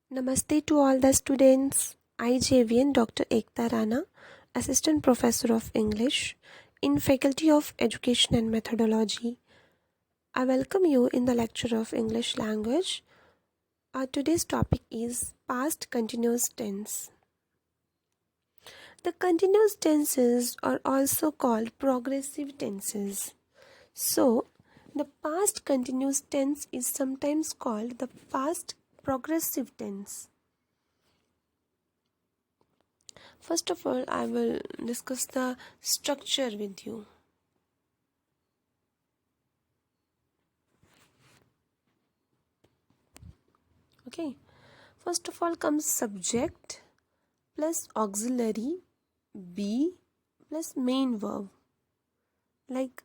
Namaste to all the students. I, JVN Dr. Ekta Rana, Assistant Professor of English in Faculty of Education and Methodology. I welcome you in the lecture of English language. Today's topic is past continuous tense. The continuous tenses are also called progressive tenses. So, the past continuous tense is sometimes called the past progressive tense. First of all, I will discuss the structure with you. Okay. First of all comes subject plus auxiliary be plus main verb. Like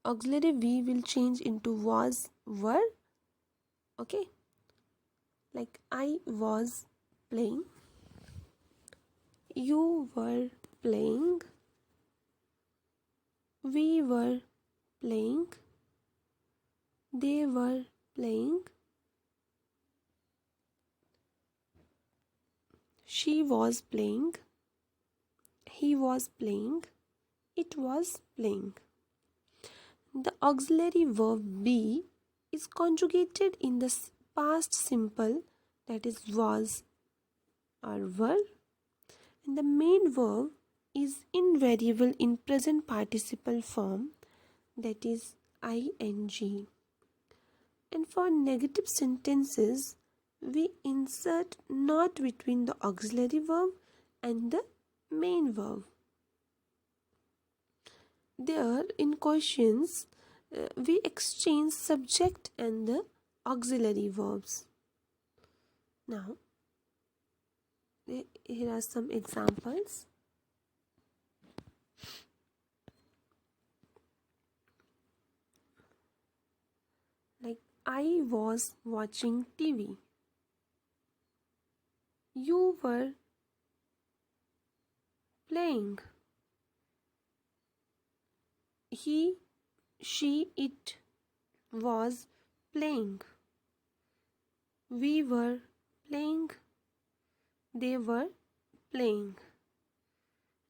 auxiliary be will change into was, were. Okay. Like I was playing. You were playing. We were playing. They were playing. She was playing. He was playing. It was playing. The auxiliary verb be is conjugated in the past simple, that is was or were, and the main verb is invariable in present participle form, that is ing. And for negative sentences, we insert not between the auxiliary verb and the main verb. There in questions, we exchange subject and the auxiliary verbs. Now, here are some examples. Like, I was watching TV. You were playing. He, she, it was playing. We were playing. They were playing.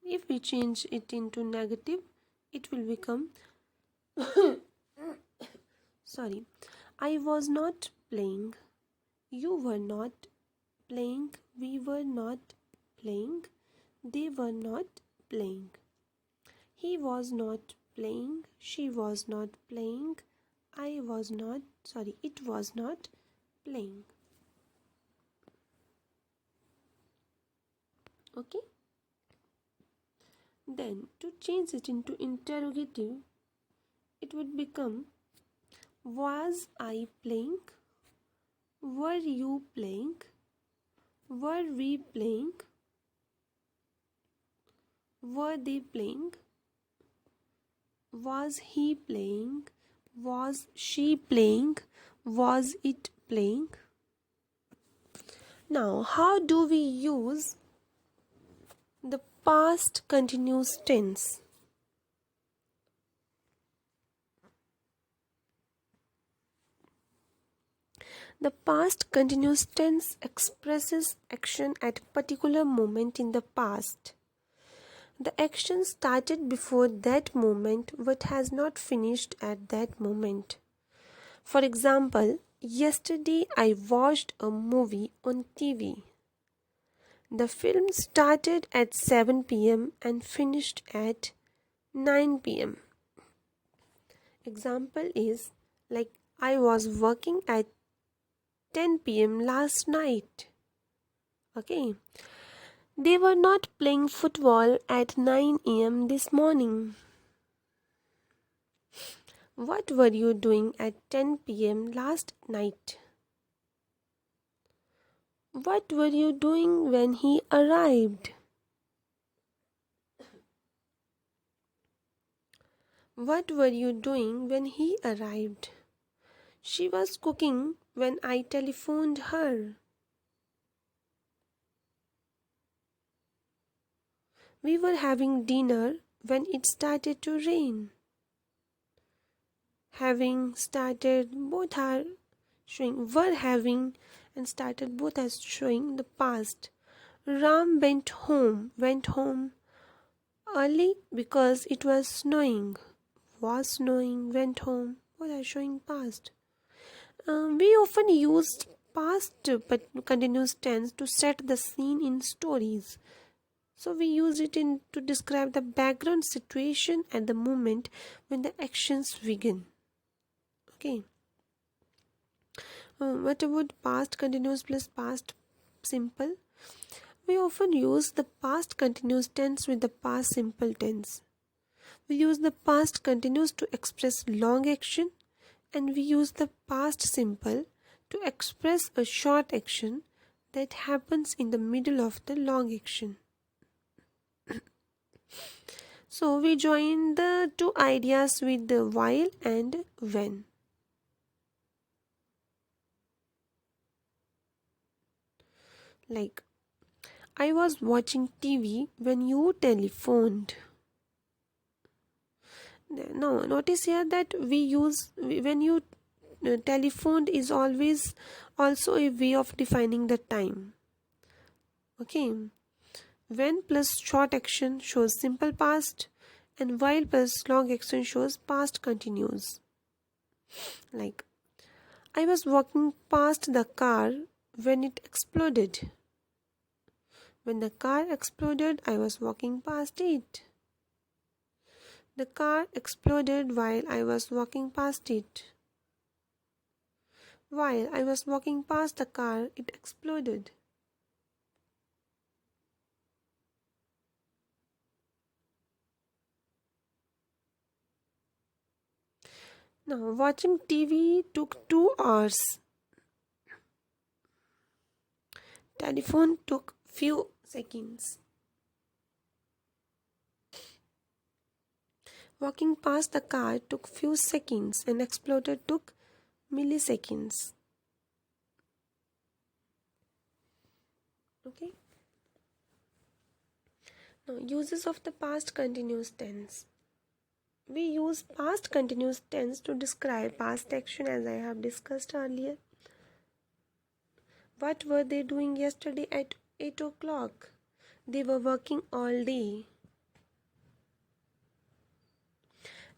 If we change it into negative, it will become sorry. I was not playing. You were not playing. We were not playing. They were not playing. He was not playing. She was not playing. It was not playing. Okay. Then to change it into interrogative, it would become was I playing? Were you playing? Were we playing? Were they playing? Was he playing? Was she playing? Was it playing? Now, how do we use the past continuous tense? The past continuous tense expresses action at a particular moment in the past. The action started before that moment but has not finished at that moment. For example, yesterday I watched a movie on TV. The film started at 7 p.m. and finished at 9 p.m. Example is like I was working at 10 p.m. last night. Okay. They were not playing football at 9 a.m. this morning. What were you doing at 10 p.m. last night? What were you doing when he arrived? What were you doing when he arrived? She was cooking when I telephoned her. We were having dinner when it started to rain. Having started, both are showing were having, and started both as showing the past. Ram went home early because it was snowing, went home, both are showing past. We often use past but continuous tense to set the scene in stories. So we use it to describe the background situation at the moment when the actions begin. Okay. What about past continuous plus past simple? We often use the past continuous tense with the past simple tense. We use the past continuous to express long action, and we use the past simple to express a short action that happens in the middle of the long action. So we join the two ideas with the while and when. Like, I was watching TV when you telephoned. Now, notice here that we use when you telephoned is always also a way of defining the time. Okay, when plus short action shows simple past, and while plus long action shows past continuous. Like, I was walking past the car when it exploded. When the car exploded, I was walking past it. The car exploded while I was walking past it. While I was walking past the car, it exploded. Now, watching TV took 2 hours. Telephone took few seconds. Walking past the car took few seconds and exploded took milliseconds. Okay. Now, uses of the past continuous tense. We use past continuous tense to describe past action, as I have discussed earlier. What were they doing yesterday at 8 o'clock? They were working all day.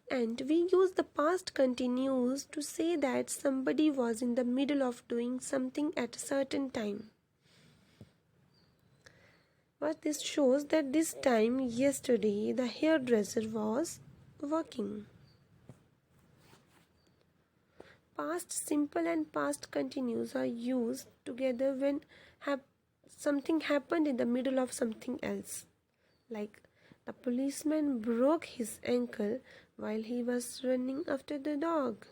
And we use the past continuous to say that somebody was in the middle of doing something at a certain time. What this shows that this time yesterday the hairdresser was working. Past simple and past continuous are used together when something happened in the middle of something else. Like, the policeman broke his ankle while he was running after the dog.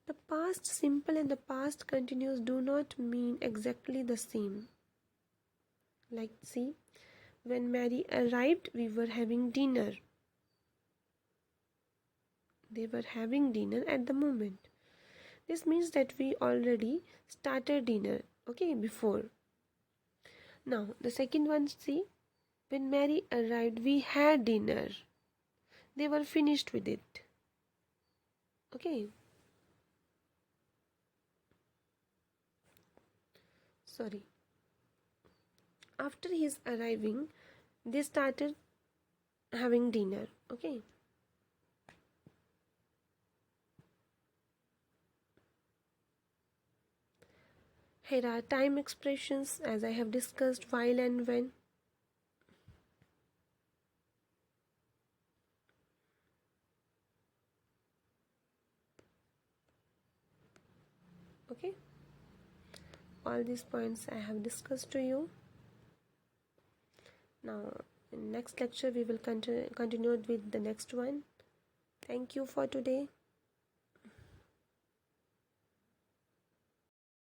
The past simple and the past continuous do not mean exactly the same. Like, see, when Mary arrived, we were having dinner. They were having dinner at the moment. This means that we already started dinner, okay, before. Now, the second one, see, when Mary arrived, we had dinner. They were finished with it. Okay. Sorry. After his arriving, they started having dinner. Okay. Here are time expressions, as I have discussed, while and when. Okay. All these points I have discussed to you. Now, in next lecture, we will continue with the next one. Thank you for today.